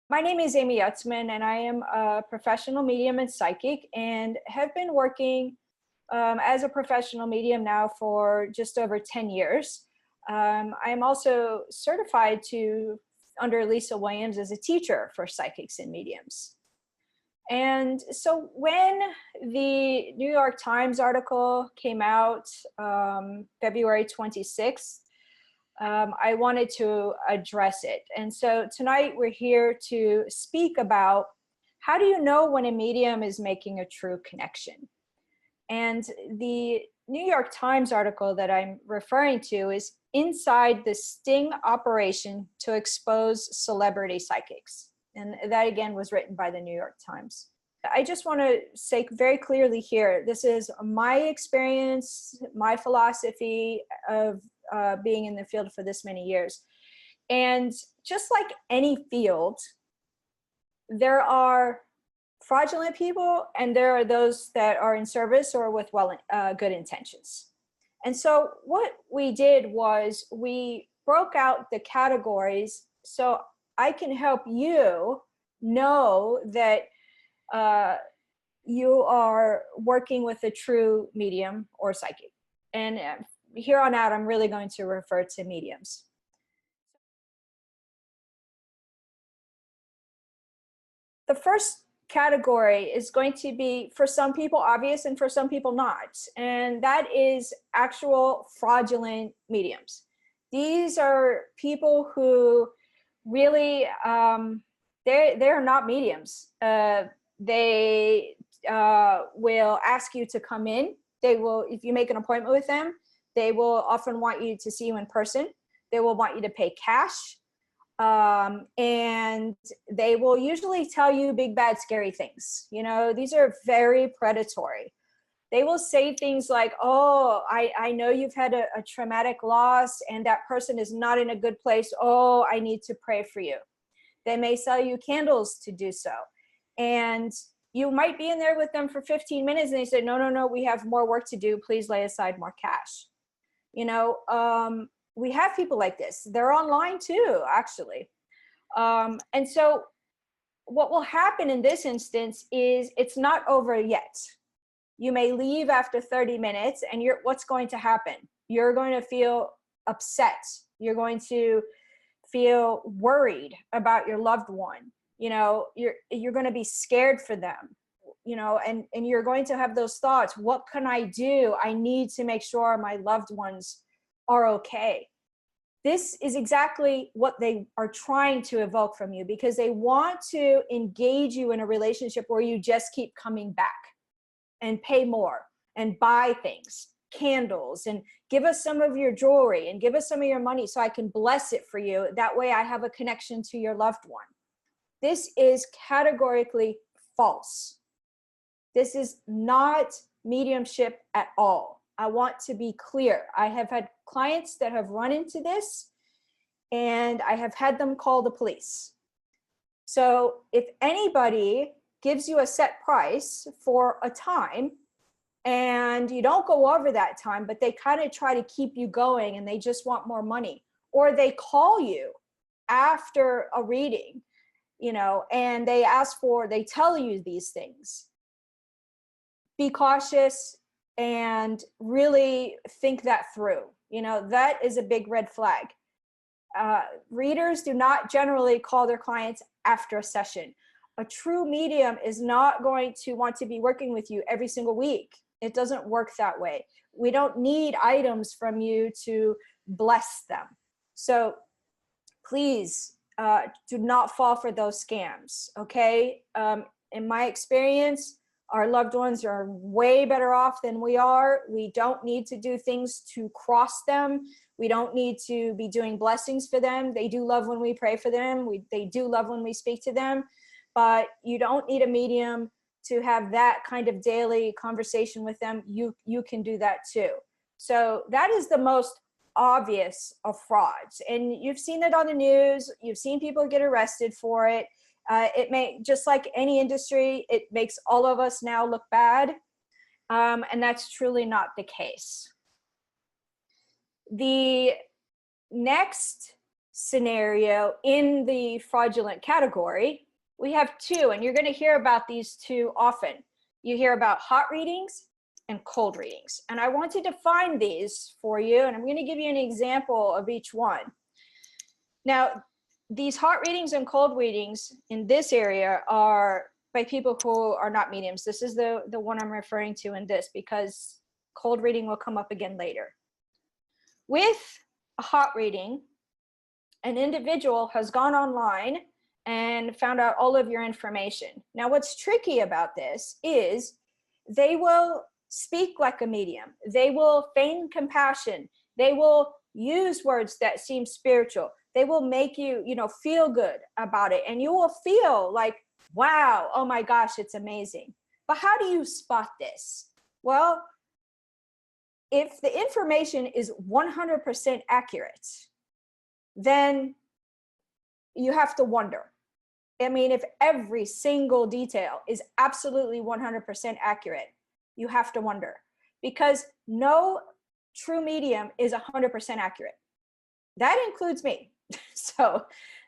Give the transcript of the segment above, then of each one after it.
My name is Amy Utsman, and I am a professional medium and psychic, and have been working as a professional medium now for just over 10 years. I am also certified under Lisa Williams as a teacher for psychics and mediums. And so when the New York Times article came out February 26th, I wanted to address it. And so tonight we're here to speak about how do you know when a medium is making a true connection? And the New York Times article that I'm referring to is Inside the Sting Operation to Expose Celebrity Psychics. And that again was written by the New York Times. I just want to say very clearly here, this is my experience, my philosophy of being in the field for this many years. And just like any field, there are fraudulent people and there are those that are in service or with good intentions. And so what we did was we broke out the categories so I can help you know that you are working with a true medium or psychic. And here on out, I'm really going to refer to mediums. The first category is going to be, for some people, obvious, and for some people not. And that is actual fraudulent mediums. These are people who really, they're not mediums. They will ask you to come in. They will, if you make an appointment with them, they will often want you to see you in person. They will want you to pay cash. And they will usually tell you big, bad, scary things. You know, these are very predatory. They will say things like, oh, I know you've had a traumatic loss and that person is not in a good place. Oh, I need to pray for you. They may sell you candles to do so. And you might be in there with them for 15 minutes and they say, no, no, no, we have more work to do. Please lay aside more cash. You know, we have people like this. They're online too, actually. And so what will happen in this instance is it's not over yet. You may leave after 30 minutes and what's going to happen? You're going to feel upset. You're going to feel worried about your loved one. You know, you're going to be scared for them, you know, and you're going to have those thoughts. What can I do? I need to make sure my loved ones are okay. This is exactly what they are trying to evoke from you, because they want to engage you in a relationship where you just keep coming back and pay more and buy things, candles, and give us some of your jewelry and give us some of your money so I can bless it for you. That way I have a connection to your loved one. This is categorically false. This is not mediumship at all. I want to be clear. I have had clients that have run into this and I have had them call the police. So if anybody gives you a set price for a time and you don't go over that time, but they kind of try to keep you going and they just want more money, or they call you after a reading, you know, and they tell you these things, be cautious and really think that through. You know, that is a big red flag. Readers do not generally call their clients after a session. A true medium is not going to want to be working with you every single week. It doesn't work that way. We don't need items from you to bless them. So please do not fall for those scams, okay? In my experience, our loved ones are way better off than we are. We don't need to do things to cross them. We don't need to be doing blessings for them. They do love when we pray for them. They do love when we speak to them. But you don't need a medium to have that kind of daily conversation with them. You can do that too. So that is the most obvious of frauds. And you've seen it on the news. You've seen people get arrested for it. It may, just like any industry, it makes all of us now look bad. And that's truly not the case. The next scenario in the fraudulent category, we have two, and you're going to hear about these two often. You hear about hot readings and cold readings. And I want to define these for you, and I'm going to give you an example of each one. Now, these hot readings and cold readings in this area are by people who are not mediums. This is the one I'm referring to in this, because cold reading will come up again later. With a hot reading, an individual has gone online and found out all of your information. Now, what's tricky about this is they will speak like a medium. They will feign compassion. They will use words that seem spiritual. They will make you, feel good about it. And you will feel like, wow, oh my gosh, it's amazing. But how do you spot this? Well, if the information is 100% accurate, then you have to wonder. I mean, if every single detail is absolutely 100% accurate, you have to wonder, because no true medium is 100% accurate. That includes me. So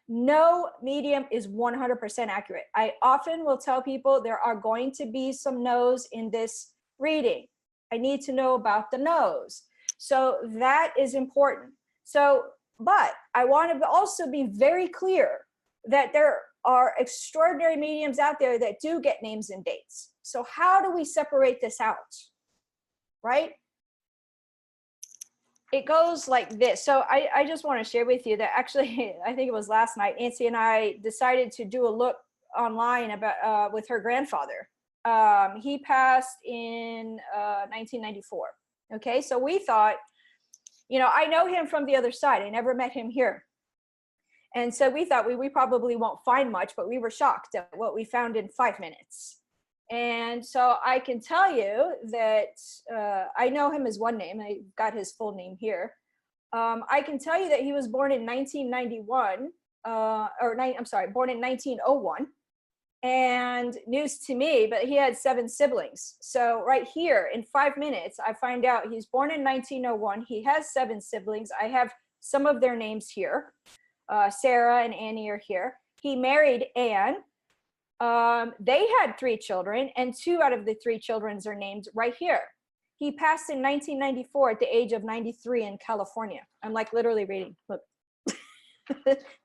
no medium is 100% accurate. I often will tell people there are going to be some no's in this reading. I need to know about the no's. So that is important. So, but I want to also be very clear that there are extraordinary mediums out there that do get names and dates. So how do we separate this out, right? It goes like this. So I just want to share with you that actually, I think it was last night, Nancy and I decided to do a look online about with her grandfather. He passed in 1994. Okay, so we thought, I know him from the other side. I never met him here. And so we thought we probably won't find much, but we were shocked at what we found in 5 minutes. And so I can tell you that I know him as one name. I got his full name here. I can tell you that he was born in 1991, born in 1901. And news to me, but he had 7 siblings. So right here in 5 minutes, I find out he's born in 1901. He has 7 siblings. I have some of their names here. Sarah and Annie are here. He married Anne. They had 3 children, and 2 out of the 3 children are named right here. He passed in 1994 at the age of 93 in California. I'm like literally reading. Look,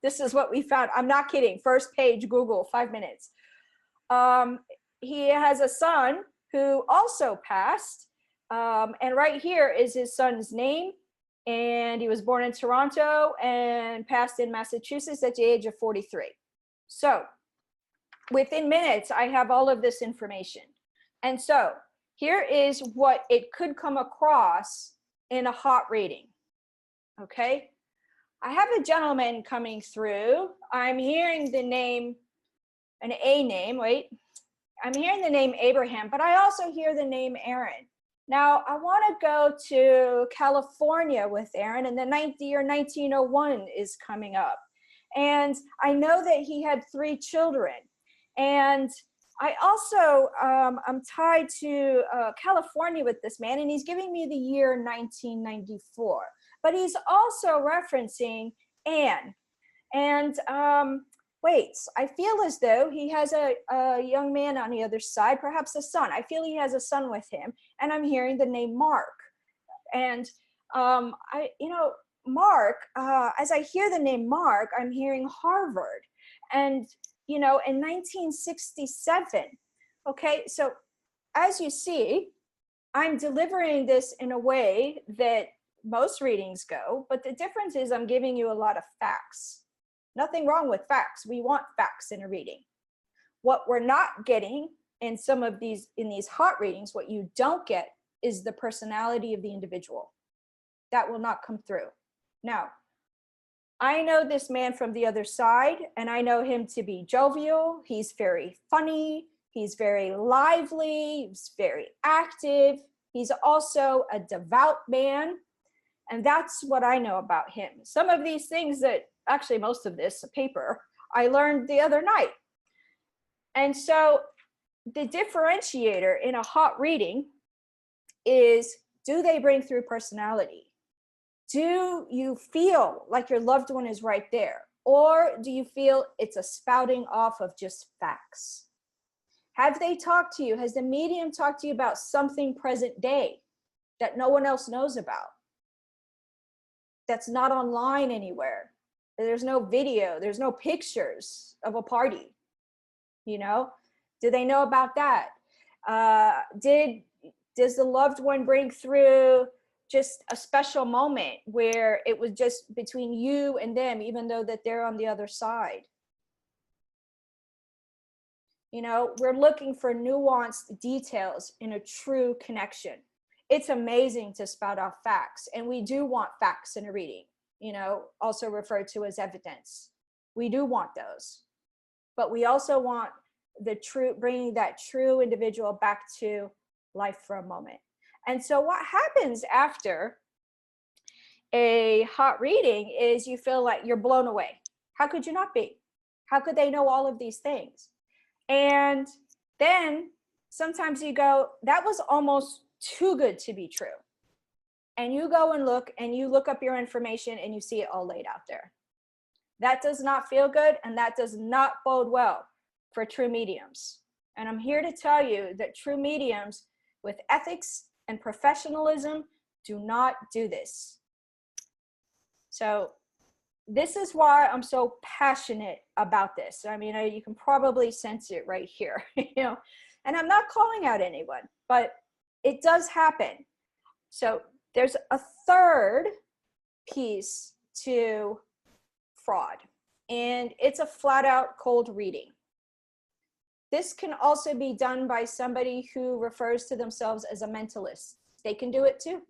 this is what we found. I'm not kidding. First page, Google, 5 minutes. He has a son who also passed. And right here is his son's name. And he was born in Toronto and passed in Massachusetts at the age of 43. So within minutes, I have all of this information. And so here is what it could come across in a hot reading. Okay. I have a gentleman coming through. I'm hearing the name, an A name, wait. I'm hearing the name Abraham, but I also hear the name Aaron. Now, I want to go to California with Aaron, and the year 1901 is coming up. And I know that he had 3 children. And I also, I'm tied to California with this man, and he's giving me the year 1994. But he's also referencing Anne. And wait, I feel as though he has a young man on the other side, perhaps a son. I feel he has a son with him, and I'm hearing the name Mark. And Mark, as I hear the name Mark, I'm hearing Harvard. And, in 1967, okay, so as you see, I'm delivering this in a way that most readings go, but the difference is I'm giving you a lot of facts. Nothing wrong with facts. We want facts in a reading. What we're not getting in some of these, in these hot readings, what you don't get is the personality of the individual. That will not come through. Now, I know this man from the other side, and I know him to be jovial. He's very funny. He's very lively. He's very active. He's also a devout man. And that's what I know about him. Some of these things that, actually most of this paper, I learned the other night. And so the differentiator in a hot reading is, do they bring through personality? Do you feel like your loved one is right there? Or do you feel it's a spouting off of just facts? Have they talked to you? Has the medium talked to you about something present day that no one else knows about? That's not online anywhere. There's no video, there's no pictures of a party, you know? Do they know about that? Does the loved one bring through just a special moment where it was just between you and them, even though that they're on the other side? You know, we're looking for nuanced details in a true connection. It's amazing to spout off facts, and we do want facts in a reading, you know, also referred to as evidence. We do want those, but we also want the true, bringing that true individual back to life for a moment. And so what happens after a hot reading is you feel like you're blown away. How could you not be? How could they know all of these things? And then sometimes you go, that was almost too good to be true. And you go and you look up your information and you see it all laid out there. That does not feel good, and that does not bode well for true mediums. And I'm here to tell you that true mediums with ethics and professionalism do not do this. So this is why I'm so passionate about this. I mean, you can probably sense it right here, you know, and I'm not calling out anyone, but it does happen. So there's a third piece to fraud, and it's a flat out cold reading. This can also be done by somebody who refers to themselves as a mentalist. They can do it too.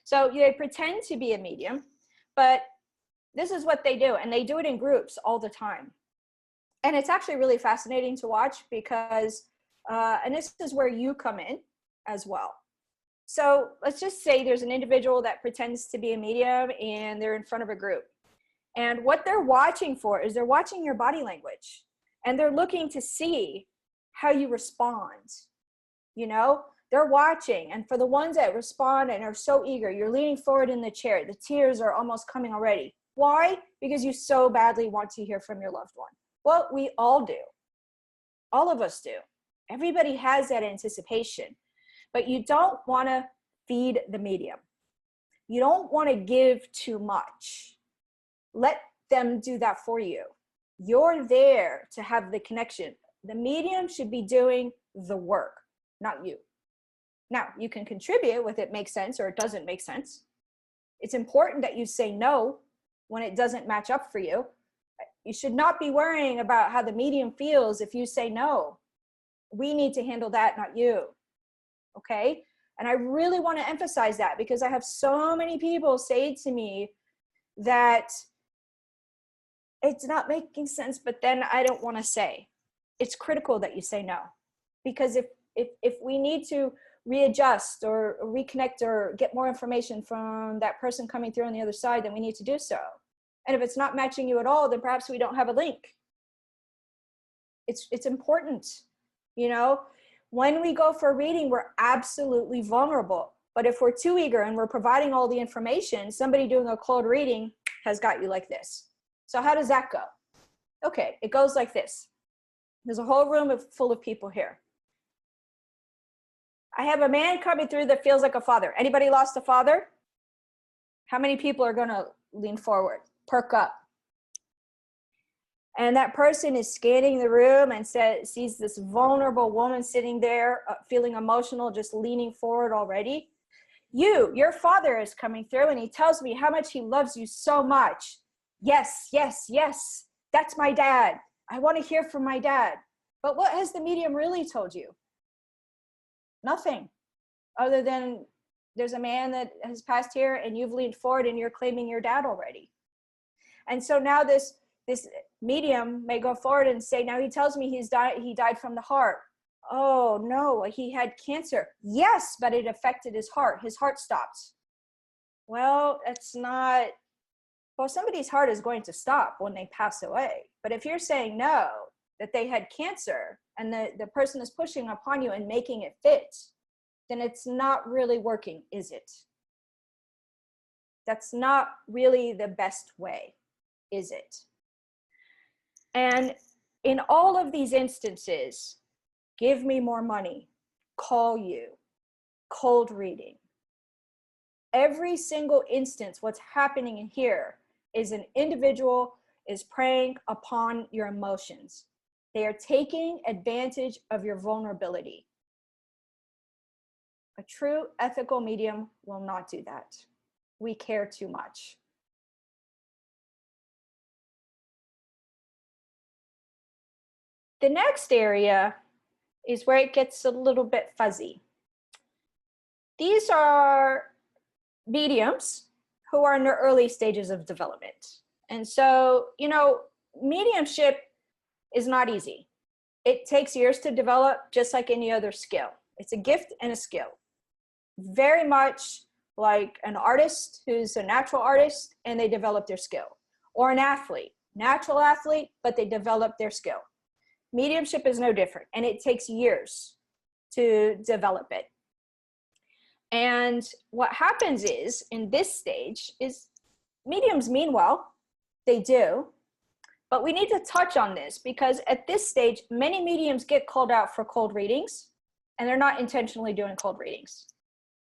So they pretend to be a medium, but this is what they do, and they do it in groups all the time. And it's actually really fascinating to watch because, and this is where you come in as well. So let's just say there's an individual that pretends to be a medium and they're in front of a group. And what they're watching for is they're watching your body language, and they're looking to see how you respond. You know, they're watching. And for the ones that respond and are so eager, you're leaning forward in the chair, the tears are almost coming already. Why? Because you so badly want to hear from your loved one. Well, we all do. All of us do. Everybody has that anticipation. But you don't want to feed the medium. You don't want to give too much. Let them do that for you. You're there to have the connection. The medium should be doing the work, not you. Now, you can contribute with it makes sense or it doesn't make sense. It's important that you say no when it doesn't match up for you. You should not be worrying about how the medium feels if you say no. We need to handle that, not you. Okay? And I really want to emphasize that because I have so many people say to me that it's not making sense, but then I don't want to say. It's critical that you say no. Because if we need to readjust or reconnect or get more information from that person coming through on the other side, then we need to do so. And if it's not matching you at all, then perhaps we don't have a link. It's important, you know. When we go for a reading, we're absolutely vulnerable. But if we're too eager and we're providing all the information, somebody doing a cold reading has got you like this. So how does that go? Okay, it goes like this. There's a whole room full of people here. I have a man coming through that feels like a father. Anybody lost a father? How many people are going to lean forward, perk up? And that person is scanning the room and sees this vulnerable woman sitting there, feeling emotional, just leaning forward already. Your father is coming through and he tells me how much he loves you so much. Yes, yes, yes, that's my dad. I want to hear from my dad. But what has the medium really told you? Nothing, other than there's a man that has passed here and you've leaned forward and you're claiming your dad already. And so now this medium may go forward and say, now he tells me he died from the heart. Oh no, he had cancer. Yes, but it affected his heart. His heart stopped. Well, it's not, well, somebody's heart is going to stop when they pass away. But if you're saying no, that they had cancer and the person is pushing upon you and making it fit, then it's not really working, is it? That's not really the best way, is it? And in all of these instances, give me more money, call you, cold reading. Every single instance, what's happening in here is an individual is preying upon your emotions. They are taking advantage of your vulnerability. A true ethical medium will not do that. We care too much. The next area is where it gets a little bit fuzzy. These are mediums who are in their early stages of development. And so, you know, mediumship is not easy. It takes years to develop, just like any other skill. It's a gift and a skill. Very much like an artist who's a natural artist and they develop their skill, or an athlete, natural athlete, but they develop their skill. Mediumship is no different, and it takes years to develop it. And what happens is, in this stage, is mediums mean well, they do, but we need to touch on this because at this stage, many mediums get called out for cold readings, and they're not intentionally doing cold readings.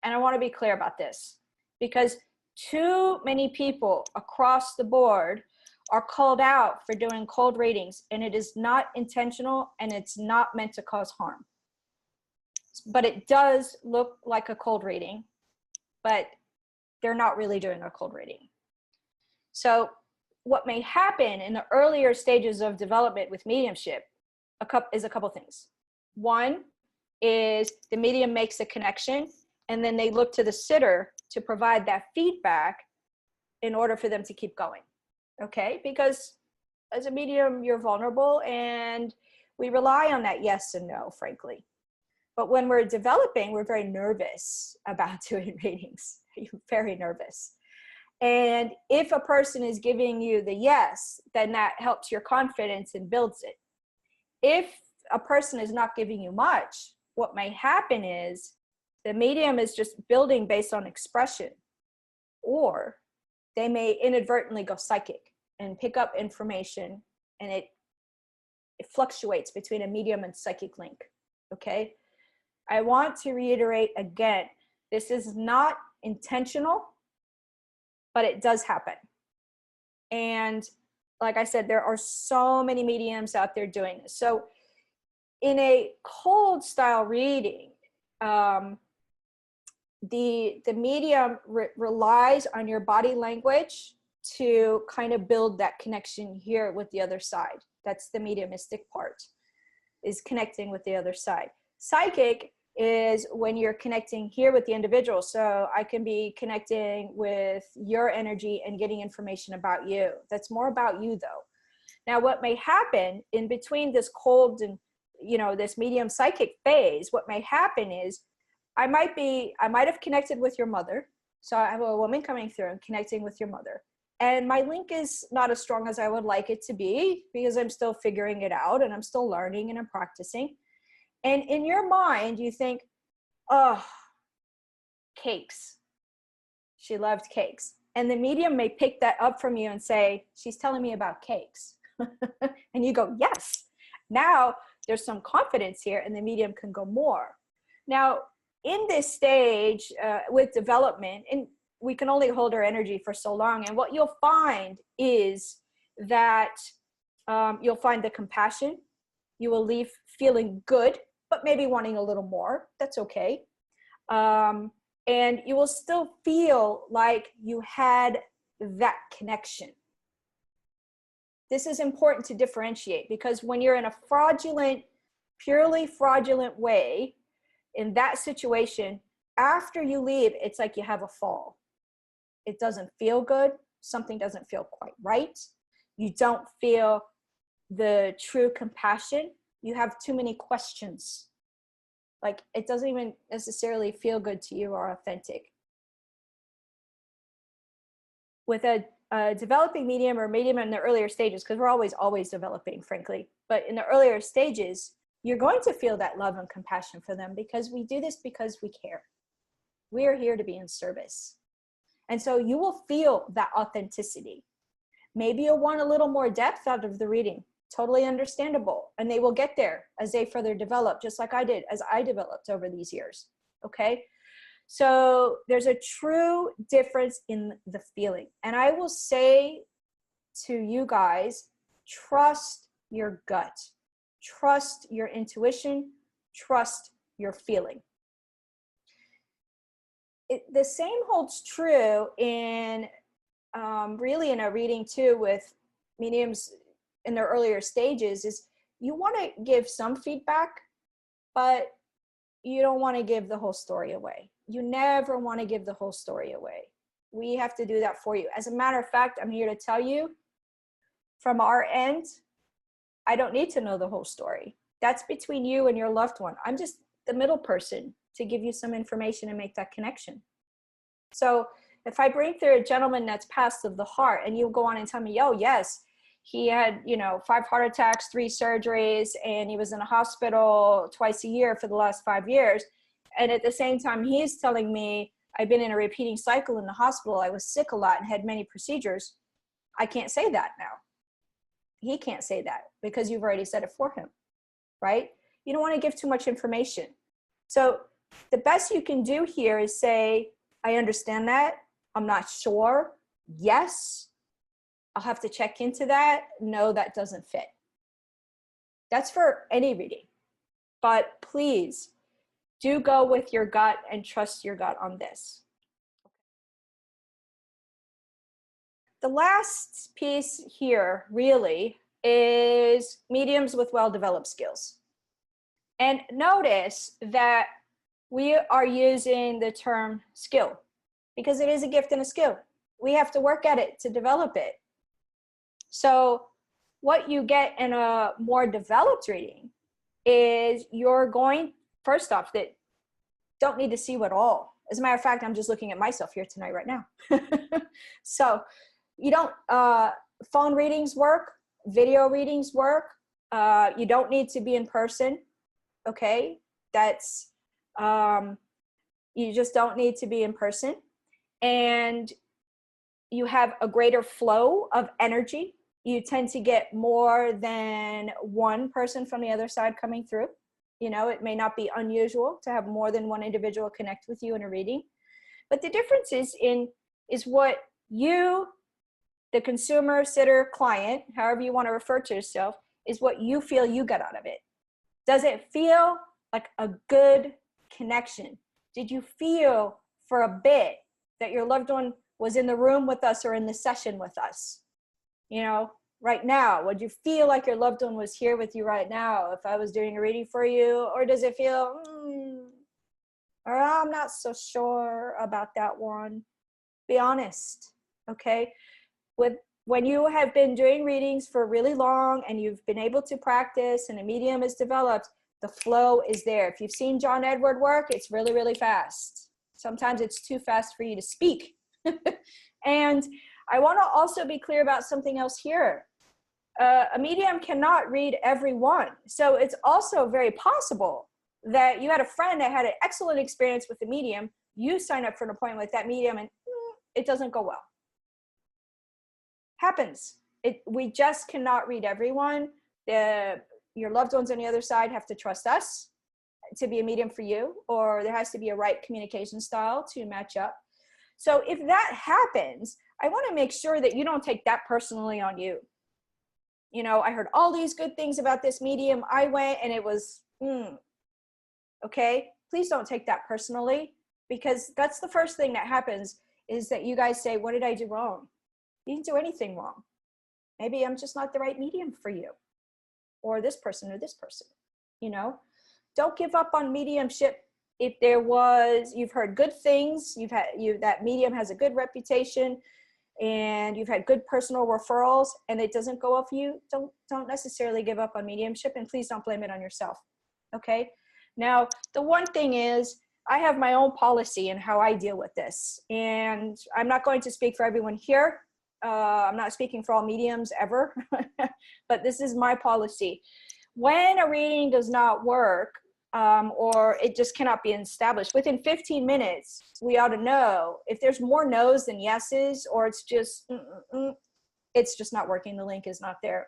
And I want to be clear about this because too many people across the board are called out for doing cold readings, and it is not intentional and it's not meant to cause harm. But it does look like a cold reading, but they're not really doing a cold reading. So what may happen in the earlier stages of development with mediumship is a couple things. One is the medium makes a connection, and then they look to the sitter to provide that feedback in order for them to keep going. Okay, because as a medium, you're vulnerable and we rely on that yes and no, frankly. But when we're developing, we're very nervous about doing readings. You're very nervous. And if a person is giving you the yes, then that helps your confidence and builds it. If a person is not giving you much, what may happen is the medium is just building based on expression, or they may inadvertently go psychic and pick up information, and it fluctuates between a medium and psychic link. Okay, I want to reiterate again, this is not intentional, but it does happen. And like I said, there are so many mediums out there doing this. So in a cold style reading, the medium relies on your body language to kind of build that connection here with the other side. That's the mediumistic part, is connecting with the other side. Psychic is when you're connecting here with the individual. So I can be connecting with your energy and getting information about you. That's more about you though. Now, what may happen in between this cold and, you know, this medium psychic phase, what may happen is I might have connected with your mother. So I have a woman coming through and connecting with your mother. And my link is not as strong as I would like it to be because I'm still figuring it out and I'm still learning and I'm practicing. And in your mind, you think, oh, cakes. She loved cakes. And the medium may pick that up from you and say, she's telling me about cakes. And you go, yes. Now there's some confidence here and the medium can go more. Now, in this stage with development, and we can only hold our energy for so long. And what you'll find is that you'll find the compassion. You will leave feeling good, but maybe wanting a little more. That's okay. And you will still feel like you had that connection. This is important to differentiate because when you're in a fraudulent, purely fraudulent way, in that situation, after you leave, it's like you have a fall. It doesn't feel good. Something doesn't feel quite right. You don't feel the true compassion. You have too many questions. Like it doesn't even necessarily feel good to you or authentic. With a developing medium or medium in the earlier stages, because we're always developing, frankly, but in the earlier stages, you're going to feel that love and compassion for them because we do this because we care. We are here to be in service. And so you will feel that authenticity. Maybe you'll want a little more depth out of the reading. Totally understandable. And they will get there as they further develop, just like I did as I developed over these years. Okay. So there's a true difference in the feeling. And I will say to you guys, trust your gut, trust your intuition, trust your feeling. The same holds true in really in a reading too with mediums in their earlier stages. Is you want to give some feedback, but you don't want to give the whole story away. You never want to give the whole story away. We have to do that for you. As a matter of fact, I'm here to tell you from our end, I don't need to know the whole story. That's between you and your loved one. I'm just the middle person to give you some information and make that connection. So if I bring through a gentleman that's passed of the heart and you go on and tell me, oh yes, he had, 5 heart attacks, 3 surgeries, and he was in a hospital twice a year for the last 5 years. And at the same time, he's telling me I've been in a repeating cycle in the hospital. I was sick a lot and had many procedures. I can't say that now. He can't say that because you've already said it for him, right? You don't want to give too much information. So the best you can do here is say, I understand that. I'm not sure. Yes, I'll have to check into that. No, that doesn't fit. That's for any reading. But please do go with your gut and trust your gut on this. The last piece here really is mediums with well-developed skills. And notice that we are using the term skill because it is a gift and a skill. We have to work at it to develop it. So what you get in a more developed reading is you're going, first off, that don't need to see you at all. As a matter of fact, I'm just looking at myself here tonight right now. So you don't, phone readings work, video readings work. You don't need to be in person. Okay. That's, you just don't need to be in person. And you have a greater flow of energy. You tend to get more than one person from the other side coming through. It may not be unusual to have more than one individual connect with you in a reading. But the difference is what you, the consumer, sitter, client, however you want to refer to yourself, is what you feel you got out of it. Does it feel like a good connection? Did you feel for a bit that your loved one was in the room with us or in the session with us? Right now, would you feel like your loved one was here with you right now if I was doing a reading for you? Or does it feel, or I'm not so sure about that one? Be honest, okay? When you have been doing readings for really long and you've been able to practice and a medium is developed, the flow is there. If you've seen John Edward work, it's really, really fast. Sometimes it's too fast for you to speak. And I want to also be clear about something else here. A medium cannot read everyone. So it's also very possible that you had a friend that had an excellent experience with the medium. You sign up for an appointment with that medium and it doesn't go well. Happens. We just cannot read everyone. Your loved ones on the other side have to trust us to be a medium for you, or there has to be a right communication style to match up. So if that happens, I want to make sure that you don't take that personally on you. I heard all these good things about this medium. I went and it was, okay? Please don't take that personally, because that's the first thing that happens is that you guys say, what did I do wrong? You didn't do anything wrong. Maybe I'm just not the right medium for you, or this person or this person. Don't give up on mediumship. If you've heard good things, that medium has a good reputation, and you've had good personal referrals, and it doesn't go off you, don't necessarily give up on mediumship, and please don't blame it on yourself. Okay. Now, the one thing is, I have my own policy in how I deal with this, and I'm not going to speak for everyone here. I'm not speaking for all mediums ever, but this is my policy. When a reading does not work, or it just cannot be established. Within 15 minutes, we ought to know if there's more no's than yeses, or it's just not working. The link is not there.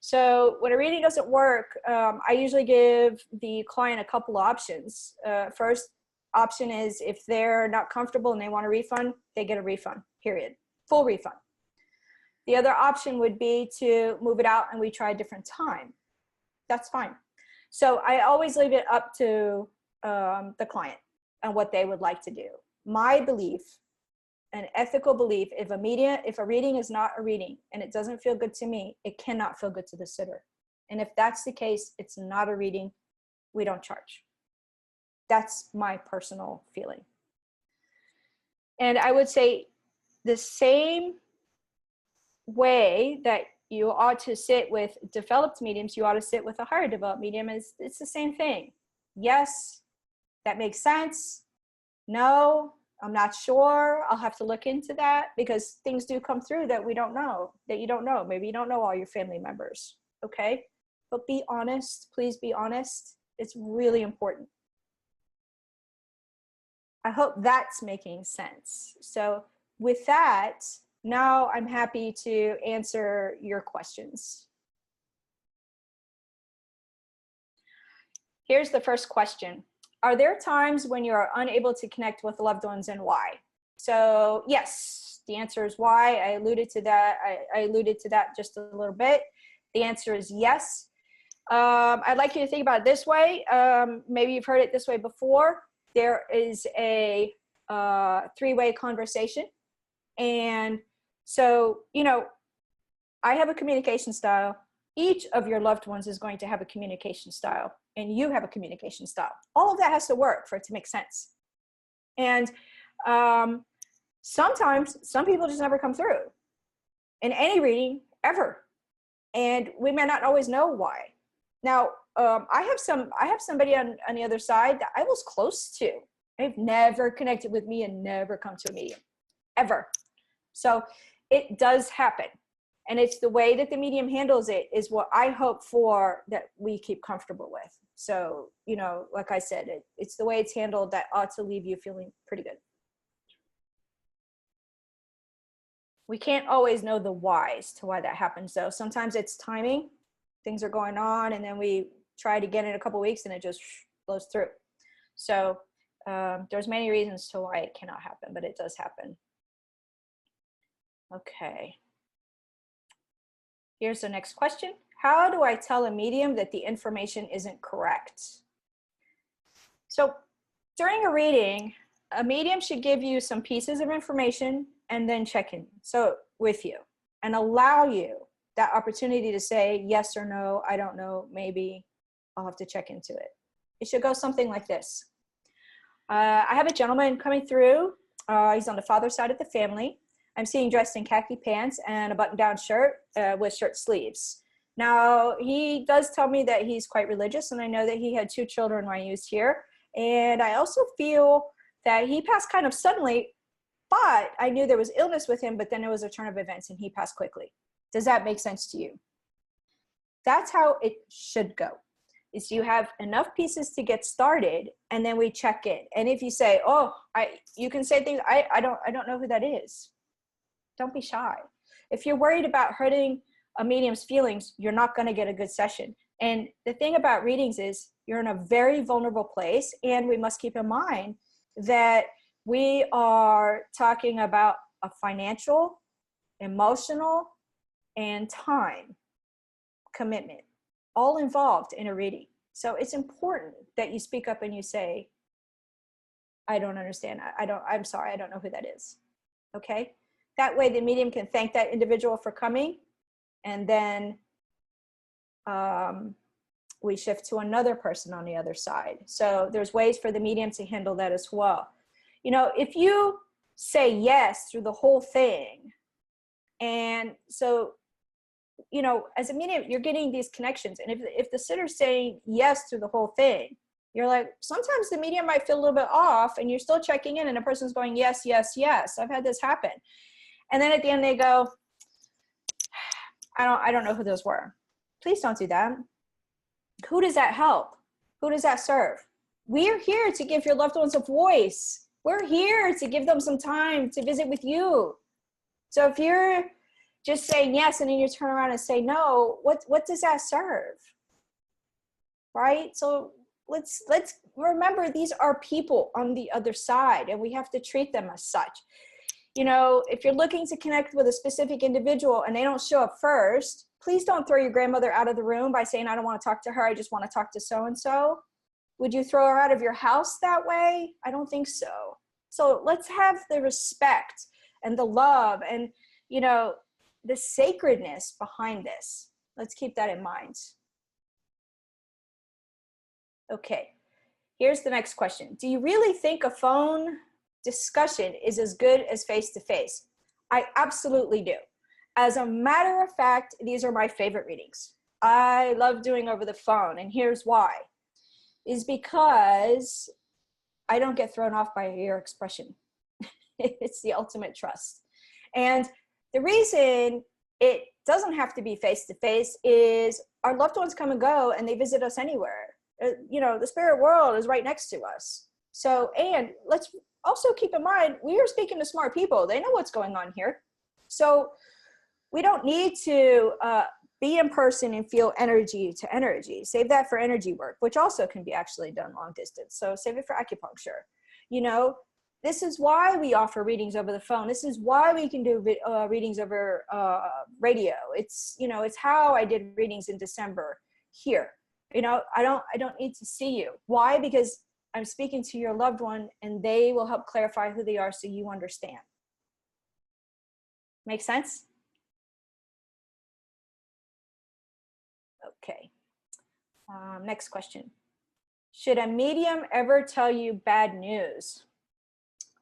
So when a reading doesn't work, I usually give the client a couple options. First option is if they're not comfortable and they want a refund, they get a refund, period. Full refund. The other option would be to move it out and we try a different time. That's fine. So I always leave it up to the client and what they would like to do. My belief, an ethical belief, if a reading is not a reading and it doesn't feel good to me, it cannot feel good to the sitter. And if that's the case, it's not a reading, we don't charge. That's my personal feeling. And I would say the same way that you ought to sit with developed mediums, you ought to sit with a higher developed medium. It's the same thing. Yes, that makes sense. No, I'm not sure. I'll have to look into that, because things do come through that we don't know, that you don't know. Maybe you don't know all your family members, okay? But be honest, please be honest. It's really important. I hope that's making sense. So with that, now I'm happy to answer your questions. Here's the first question. Are there times when you are unable to connect with loved ones, and why? So yes, the answer is why. I alluded to that. I alluded to that just a little bit. The answer is yes. I'd like you to think about it this way. Maybe you've heard it this way before. There is a three-way conversation. And so, you know, I have a communication style. Each of your loved ones is going to have a communication style, and you have a communication style. All of that has to work for it to make sense. And sometimes some people just never come through in any reading ever. And we may not always know why. Now, I have somebody on the other side that I was close to. They've never connected with me and never come to a medium, ever. So it does happen. And it's the way that the medium handles it is what I hope for, that we keep comfortable with. So, you know, like I said, it's the way it's handled that ought to leave you feeling pretty good. We can't always know the whys to why that happens, though. Sometimes it's timing. Things are going on, and then we try it again in a couple of weeks, and it just blows through. So there's many reasons to why it cannot happen, but it does happen. Okay. Here's the next question. How do I tell a medium that the information isn't correct? So during a reading, a medium should give you some pieces of information and then check in with you and allow you that opportunity to say yes or no, I don't know, maybe I'll have to check into it. It should go something like this. I have a gentleman coming through. He's on the father's side of the family. I'm seeing dressed in khaki pants and a button-down shirt with shirt sleeves. Now, he does tell me that he's quite religious, and I know that he had 2 children when he was here. And I also feel that he passed kind of suddenly, but I knew there was illness with him, but then there was a turn of events and he passed quickly. Does that make sense to you? That's how it should go. Is you have enough pieces to get started, and then we check in. And if you say, oh, you can say things, I don't know who that is. Don't be shy. If you're worried about hurting a medium's feelings, you're not going to get a good session. And the thing about readings is you're in a very vulnerable place, and we must keep in mind that we are talking about a financial, emotional, and time commitment, all involved in a reading. So it's important that you speak up and you say, I don't understand. I'm sorry, I don't know who that is. Okay? That way the medium can thank that individual for coming, and then we shift to another person on the other side. So there's ways for the medium to handle that as well. You know, if you say yes through the whole thing, and so, you know, as a medium, you're getting these connections. And if the sitter's saying yes through the whole thing, you're like, sometimes the medium might feel a little bit off, and you're still checking in, and the person's going, yes, yes, yes. I've had this happen. And then at the end they go, I don't know who those were. Please don't do that. Who does that help? Who does that serve? We're here to give your loved ones a voice. We're here to give them some time to visit with you. So if you're just saying yes and then you turn around and say no, what does that serve? Right? So let's remember, these are people on the other side, and we have to treat them as such. You know, if you're looking to connect with a specific individual and they don't show up first, please don't throw your grandmother out of the room by saying, I don't want to talk to her, I just want to talk to so-and-so. Would you throw her out of your house that way? I don't think so. So let's have the respect and the love and, you know, the sacredness behind this. Let's keep that in mind. Okay, here's the next question. Do you really think a phone discussion is as good as face-to-face? I absolutely do. As a matter of fact, these are my favorite readings. I love doing over the phone, and here's why. Is because I don't get thrown off by your expression. It's the ultimate trust. And the reason it doesn't have to be face-to-face is our loved ones come and go and they visit us anywhere. You know, the spirit world is right next to us. So, and let's also keep in mind, we are speaking to smart people. They know what's going on here. So we don't need to be in person and feel energy to energy. Save that for energy work, which also can be actually done long distance. So save it for acupuncture. You know, this is why we offer readings over the phone. This is why we can do readings over radio. It's, you know, it's how I did readings in December here. You know, I don't need to see you. Why? Because I'm speaking to your loved one and they will help clarify who they are so you understand. Make sense? Okay. Next question. Should a medium ever tell you bad news?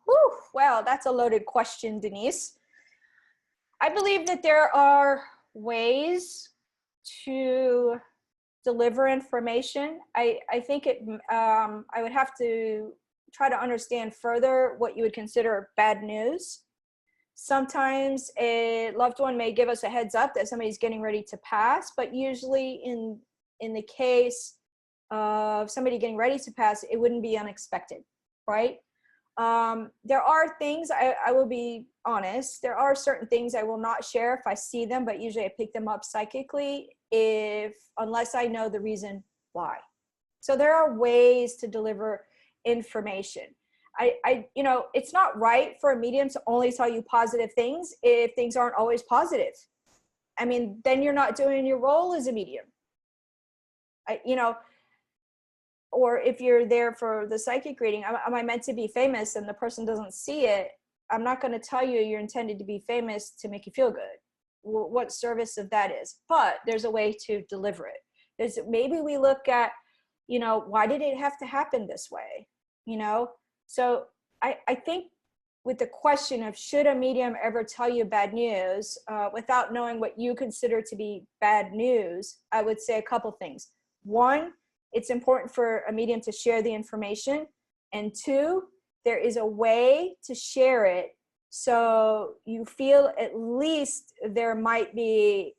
Whew, well, that's a loaded question, Denise. I believe that there are ways to deliver information. I think I would have to try to understand further what you would consider bad news. Sometimes a loved one may give us a heads up that somebody's getting ready to pass, but usually in the case of somebody getting ready to pass, it wouldn't be unexpected, right? There are things, I will be honest, there are certain things I will not share if I see them, but usually I pick them up psychically unless I know the reason why. So there are ways to deliver information. You know, it's not right for a medium to only tell you positive things if things aren't always positive. I mean, then you're not doing your role as a medium. You know, or if you're there for the psychic reading, am I meant to be famous and the person doesn't see it? I'm not going to tell you you're intended to be famous to make you feel good. What service of that is? But there's a way to deliver it. Maybe we look at, you know, why did it have to happen this way? You know, so I think with the question of should a medium ever tell you bad news without knowing what you consider to be bad news, I would say a couple things. One, it's important for a medium to share the information. And two, there is a way to share it so you feel at least there might be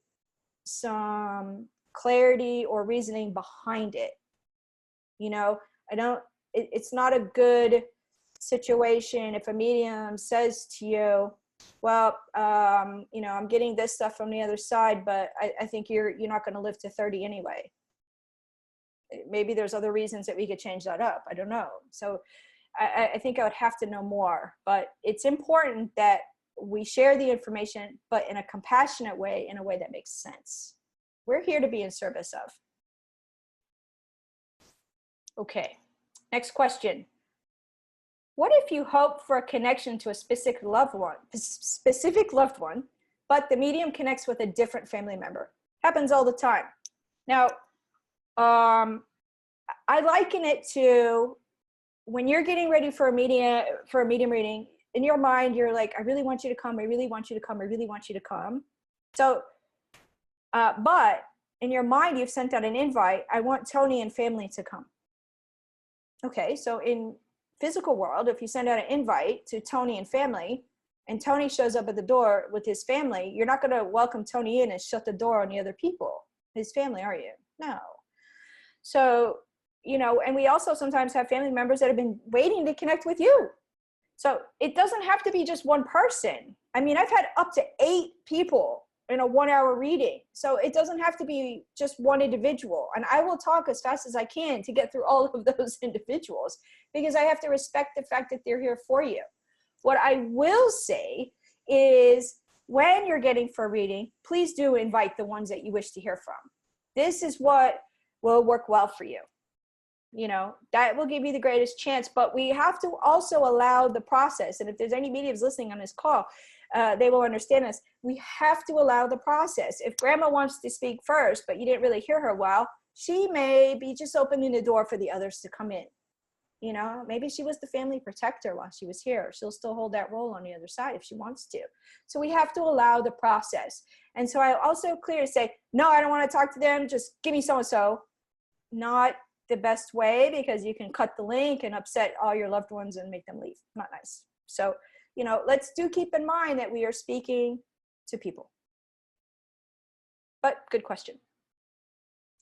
some clarity or reasoning behind it. You know, it's not a good situation if a medium says to you, well, you know, I'm getting this stuff from the other side, but I think you're not going to live to 30 anyway. Maybe there's other reasons that we could change that up. I don't know. So I think I would have to know more, but it's important that we share the information, but in a compassionate way, in a way that makes sense. We're here to be in service of. Okay, next question. What if you hope for a connection to a specific loved one, but the medium connects with a different family member? Happens all the time. Now, I liken it to when you're getting ready for a medium reading, in your mind, you're like, I really want you to come. I really want you to come. I really want you to come. So, but in your mind, you've sent out an invite. I want Tony and family to come. Okay. So in physical world, if you send out an invite to Tony and family and Tony shows up at the door with his family, you're not going to welcome Tony in and shut the door on the other people, his family, are you? No. So you know, and we also sometimes have family members that have been waiting to connect with you. So it doesn't have to be just one person. I mean, I've had up to 8 people in a 1-hour reading. So it doesn't have to be just one individual. And I will talk as fast as I can to get through all of those individuals, because I have to respect the fact that they're here for you. What I will say is, when you're getting for a reading, please do invite the ones that you wish to hear from. This is what will work well for you. You know, that will give you the greatest chance, but we have to also allow the process. And if there's any mediums listening on this call, they will understand this. We have to allow the process. If grandma wants to speak first, but you didn't really hear her well, she may be just opening the door for the others to come in. You know, maybe she was the family protector while she was here. She'll still hold that role on the other side if she wants to. So we have to allow the process. And so I also clearly say, no, I don't want to talk to them. Just give me so-and-so. Not the best way, because you can cut the link and upset all your loved ones and make them leave. Not nice. So, you know, let's do keep in mind that we are speaking to people. But good question.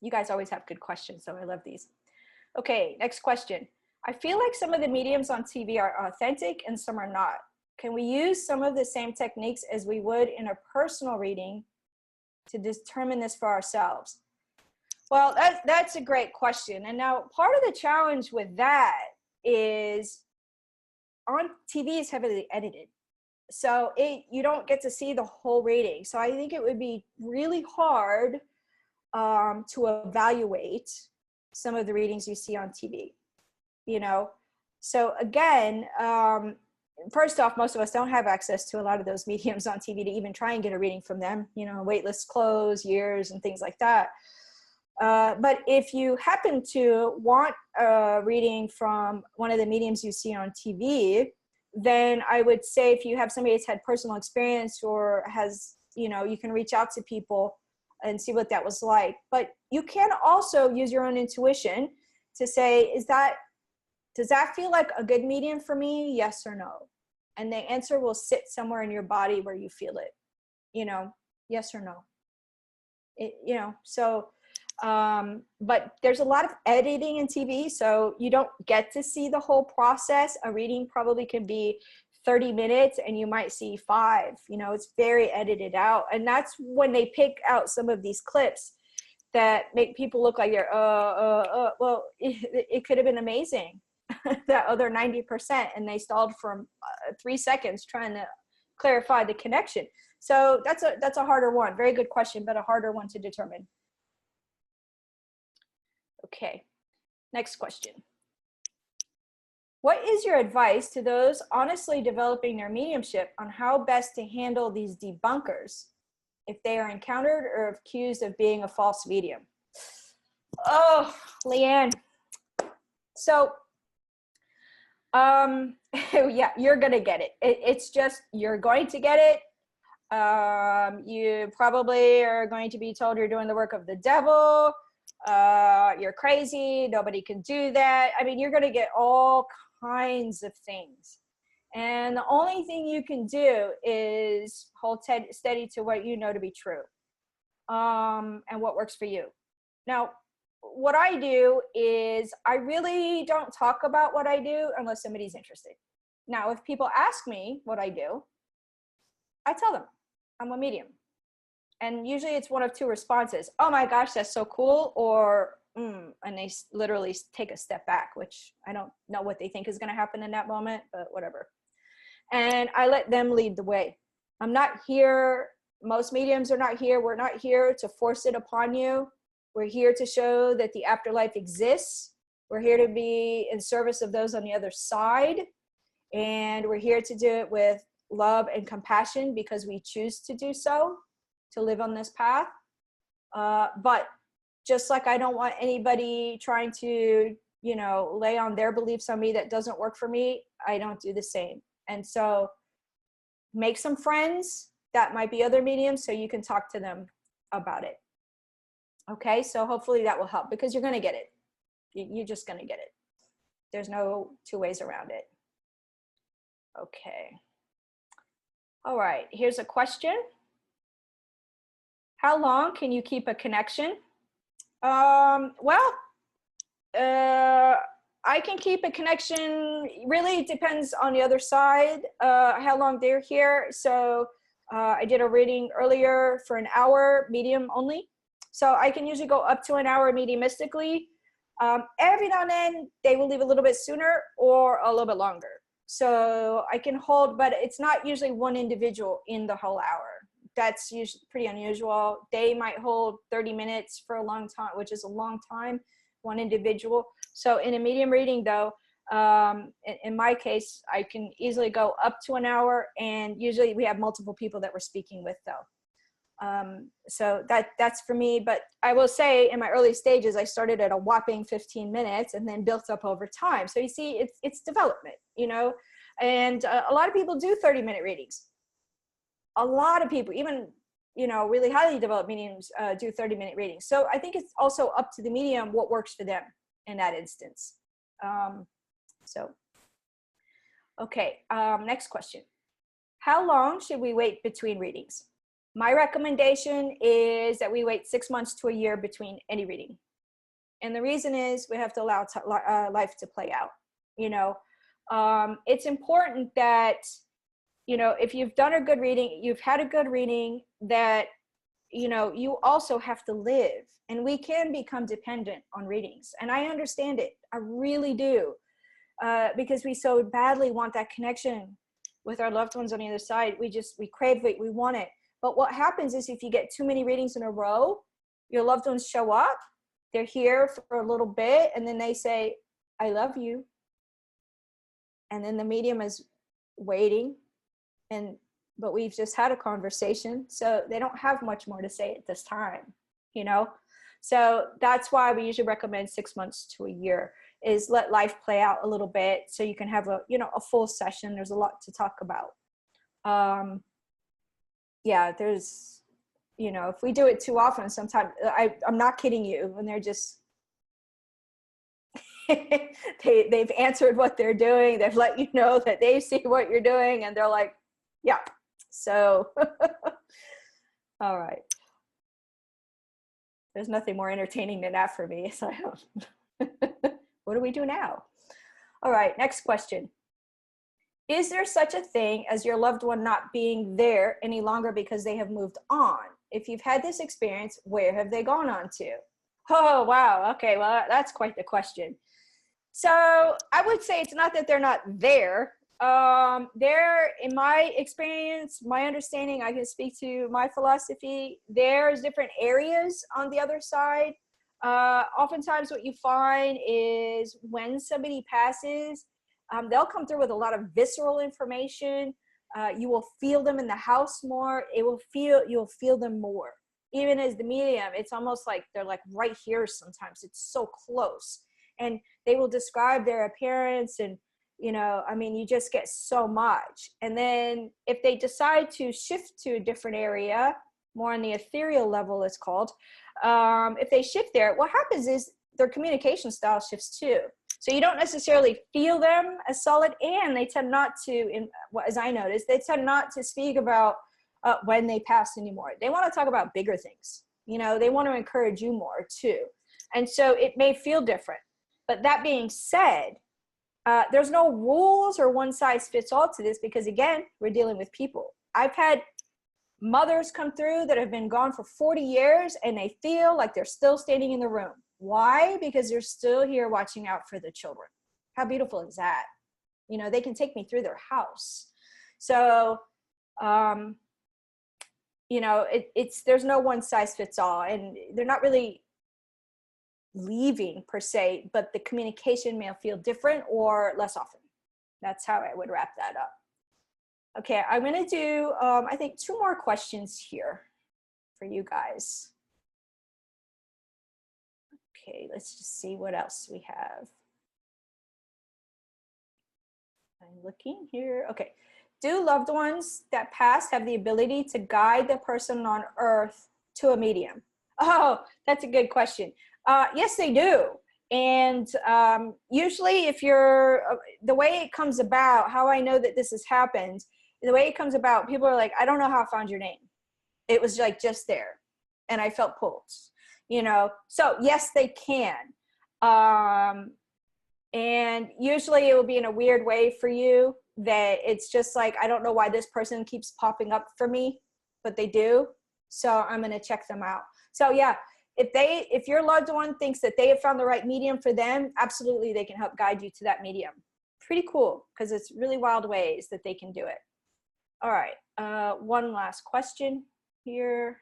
You guys always have good questions, so I love these. Okay, next question. I feel like some of the mediums on TV are authentic and some are not. Can we use some of the same techniques as we would in a personal reading to determine this for ourselves? Well, that's a great question. And now part of the challenge with that is, on TV is heavily edited. So you don't get to see the whole reading. So I think it would be really hard to evaluate some of the readings you see on TV. You know, so again, first off, most of us don't have access to a lot of those mediums on TV to even try and get a reading from them. You know, wait lists close, years and things like that. But if you happen to want a reading from one of the mediums you see on TV, then I would say, if you have somebody that's had personal experience or has, you know, you can reach out to people and see what that was like. But you can also use your own intuition to say, does that feel like a good medium for me? Yes or no? And the answer will sit somewhere in your body where you feel it, you know, yes or no. You know, so, but there's a lot of editing in TV, so you don't get to see the whole process. A reading probably can be 30 minutes and you might see 5, you know, it's very edited out. And that's when they pick out some of these clips that make people look like they're, well, it could have been amazing. That other 90%, and they stalled for 3 seconds trying to clarify the connection. So that's a harder one. Very good question, but a harder one to determine. Okay, next question. What is your advice to those honestly developing their mediumship on how best to handle these debunkers if they are encountered or accused of being a false medium? Oh, Leanne. So, yeah, you're gonna get it. It's just, you're going to get it. You probably are going to be told you're doing the work of the devil. You're crazy. Nobody can do that. I mean, you're going to get all kinds of things. And the only thing you can do is hold steady to what you know to be true, and what works for you. Now, what I do is I really don't talk about what I do unless somebody's interested. Now, if people ask me what I do, I tell them I'm a medium. And usually it's one of 2 responses. Oh my gosh, that's so cool. Or, and they literally take a step back, which I don't know what they think is going to happen in that moment, but whatever. And I let them lead the way. I'm not here. Most mediums are not here. We're not here to force it upon you. We're here to show that the afterlife exists. We're here to be in service of those on the other side. And we're here to do it with love and compassion because we choose to do so, to live on this path. But just like I don't want anybody trying to, you know, lay on their beliefs on me that doesn't work for me, I don't do the same. And so make some friends that might be other mediums so you can talk to them about it. Okay, so hopefully that will help, because you're going to get it. You're just going to get it. There's no 2 ways around it. Okay. All right, here's a question. How long can you keep a connection? Well, I can keep a connection. Really, it depends on the other side, how long they're here. So I did a reading earlier for an hour, medium only. So I can usually go up to an hour mediumistically. Every now and then they will leave a little bit sooner or a little bit longer. So I can hold, but it's not usually one individual in the whole hour. That's usually pretty unusual. They might hold 30 minutes for a long time, which is a long time, one individual. So in a medium reading though, in my case, I can easily go up to an hour, and usually we have multiple people that we're speaking with though. So that's for me. But I will say in my early stages, I started at a whopping 15 minutes and then built up over time. So you see, it's development, you know, and a lot of people do 30-minute readings. A lot of people, even, you know, really highly developed mediums do 30-minute readings. So I think it's also up to the medium what works for them in that instance. Okay, next question. How long should we wait between readings? My recommendation is that we wait 6 months to a year between any reading. And the reason is we have to allow life to play out. You know, it's important that, you know, if you've done a good reading, you've had a good reading, that, you know, you also have to live. And we can become dependent on readings. And I understand it. I really do. Because we so badly want that connection with our loved ones on the other side. We crave it, we want it. But what happens is if you get too many readings in a row, your loved ones show up, they're here for a little bit, and then they say, I love you. And then the medium is waiting, but we've just had a conversation, so they don't have much more to say at this time, you know? So that's why we usually recommend 6 months to a year, is let life play out a little bit so you can have a, you know, a full session. There's a lot to talk about. Yeah, there's, you know, if we do it too often, sometimes I'm not kidding you, and they're just, they've answered what they're doing. They've let you know that they see what you're doing, and they're like, yeah. So, all right. There's nothing more entertaining than that for me. So what do we do now? All right, next question. Is there such a thing as your loved one not being there any longer because they have moved on? If you've had this experience, where have they gone on to? Oh, wow. Okay, well, that's quite the question. So I would say it's not that they're not there. They're, in my experience, my understanding, I can speak to my philosophy, there's different areas on the other side. Oftentimes what you find is when somebody passes, they'll come through with a lot of visceral information. You will feel them in the house more. You'll feel them more. Even as the medium, it's almost like they're like right here sometimes. It's so close. And they will describe their appearance, and, you know, I mean, you just get so much. And then if they decide to shift to a different area, more on the ethereal level, it's called, if they shift there, what happens is their communication style shifts too. So you don't necessarily feel them as solid, and they tend not to, as I noticed, they tend not to speak about when they pass anymore. They want to talk about bigger things. You know, they want to encourage you more too. And so it may feel different. But that being said, there's no rules or one size fits all to this, because again, we're dealing with people. I've had mothers come through that have been gone for 40 years and they feel like they're still standing in the room. Why? Because they're still here watching out for the children. How beautiful is that? You know, they can take me through their house. So, you know, there's no one size fits all, and they're not really leaving per se, but the communication may feel different or less often. That's how I would wrap that up. Okay, I'm going to do, I think, 2 more questions here for you guys. Okay, let's just see what else we have. I'm looking here. Okay. Do loved ones that passed have the ability to guide the person on earth to a medium? Oh, that's a good question. Yes, they do. And usually if you're, the way it comes about, how I know that this has happened, the way it comes about, people are like, I don't know how I found your name. It was like just there, and I felt pulled, you know? So yes, they can. And usually it will be in a weird way for you, that it's just like, I don't know why this person keeps popping up for me, but they do. So I'm going to check them out. So yeah, if your loved one thinks that they have found the right medium for them, absolutely they can help guide you to that medium. Pretty cool, because it's really wild ways that they can do it. All right, one last question here.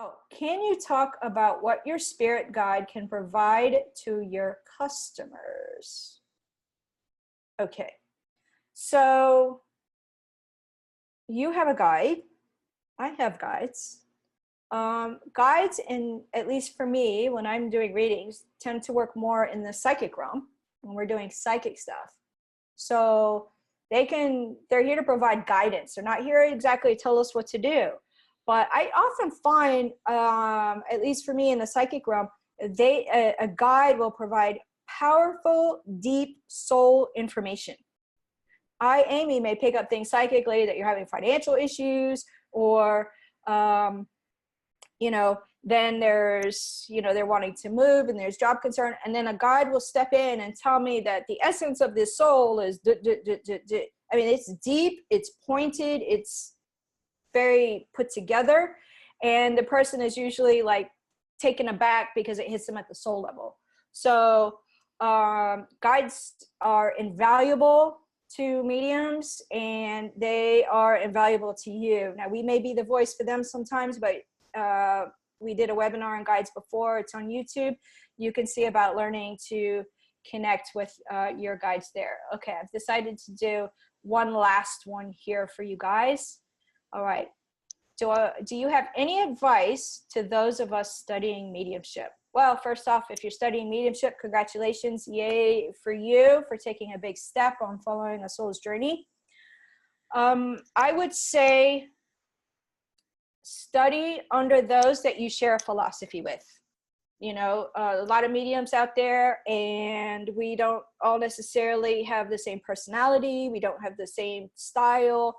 Oh, can you talk about what your spirit guide can provide to your customers? Okay, so you have a guide. I have guides. Guides, and at least for me, when I'm doing readings, tend to work more in the psychic realm when we're doing psychic stuff. So they're here to provide guidance. They're not here exactly to tell us what to do. But I often find, at least for me in the psychic realm, a guide will provide powerful, deep soul information. Amy, may pick up things psychically that you're having financial issues, or, then there's, they're wanting to move and there's job concern. And then a guide will step in and tell me that the essence of this soul is, I mean, it's deep, it's pointed, it's very put together, and the person is usually like taken aback because it hits them at the soul level. So guides are invaluable to mediums, and they are invaluable to you. Now, we may be the voice for them sometimes, but we did a webinar on guides before. It's on YouTube. You can see about learning to connect with your guides there. Okay, I've decided to do one last one here for you guys. All right. Do you have any advice to those of us studying mediumship? Well, first off, if you're studying mediumship, congratulations. Yay for you for taking a big step on following a soul's journey. I would say study under those that you share a philosophy with. A lot of mediums out there, and we don't all necessarily have the same personality. We don't have the same style.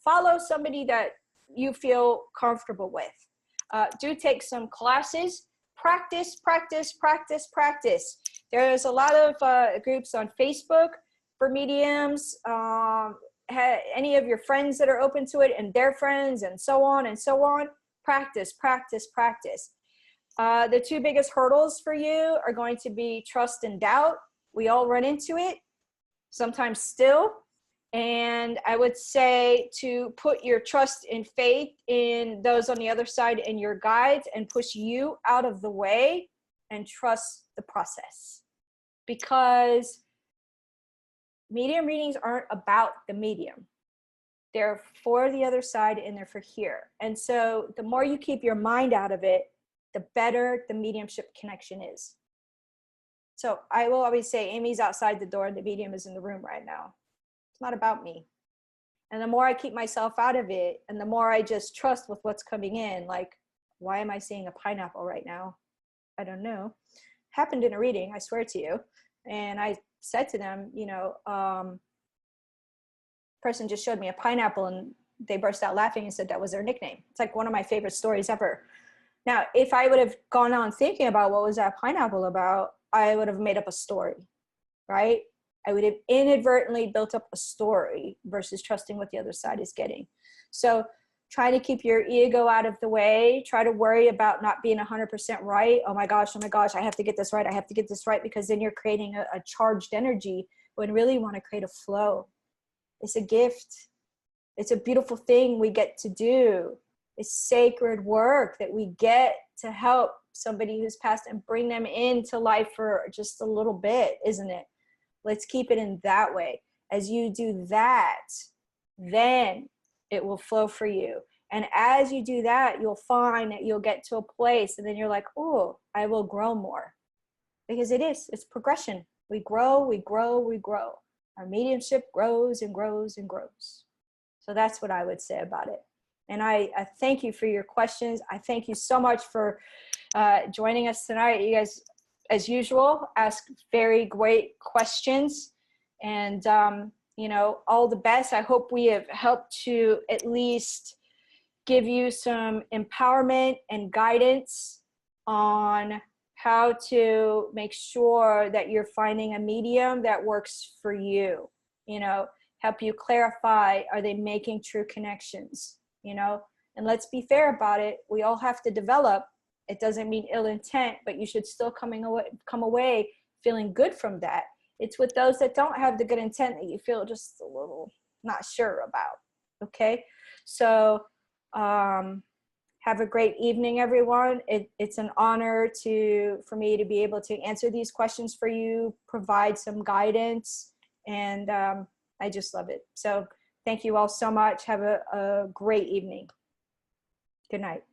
Follow somebody that you feel comfortable with. Do take some classes. Practice, practice, practice, practice. There's a lot of groups on Facebook for mediums. Any of your friends that are open to it, and their friends, and so on and so on. Practice, practice, practice. The two biggest hurdles for you are going to be trust and doubt. We all run into it, sometimes still. And I would say to put your trust and faith in those on the other side and your guides, and push you out of the way and trust the process. Because medium readings aren't about the medium. They're for the other side, and they're for here. And so the more you keep your mind out of it, the better the mediumship connection is. So I will always say, Amy's outside the door, the medium is in the room right now. It's not about me. And the more I keep myself out of it, and the more I just trust with what's coming in, like, why am I seeing a pineapple right now? I don't know. Happened in a reading, I swear to you. And I said to them, person just showed me a pineapple, and they burst out laughing and said that was their nickname. It's like one of my favorite stories ever. Now, if I would have gone on thinking about what was that pineapple about, I would have made up a story, right? I would have inadvertently built up a story versus trusting what the other side is getting. So try to keep your ego out of the way. Try to worry about not being 100% right. Oh my gosh, I have to get this right. I have to get this right, because then you're creating a charged energy, when really you want to create a flow. It's a gift. It's a beautiful thing we get to do. It's sacred work that we get to help somebody who's passed and bring them into life for just a little bit, isn't it? Let's keep it in that way. As you do that, then it will flow for you. And as you do that, you'll find that you'll get to a place, and then you're like, oh, I will grow more. Because it's progression. We grow, we grow, we grow. Our mediumship grows and grows and grows. So that's what I would say about it. And I thank you for your questions. I thank you so much for joining us tonight. You guys, as usual, ask very great questions. And, all the best. I hope we have helped to at least give you some empowerment and guidance on how to make sure that you're finding a medium that works for you, you know, help you clarify, are they making true connections, you know? And let's be fair about it. We all have to develop. It doesn't mean ill intent, but you should still come away feeling good from that. It's with those that don't have the good intent that you feel just a little not sure about. Okay. So, have a great evening, everyone. It's an honor for me to be able to answer these questions for you, provide some guidance, and I just love it. So thank you all so much. Have a great evening. Good night.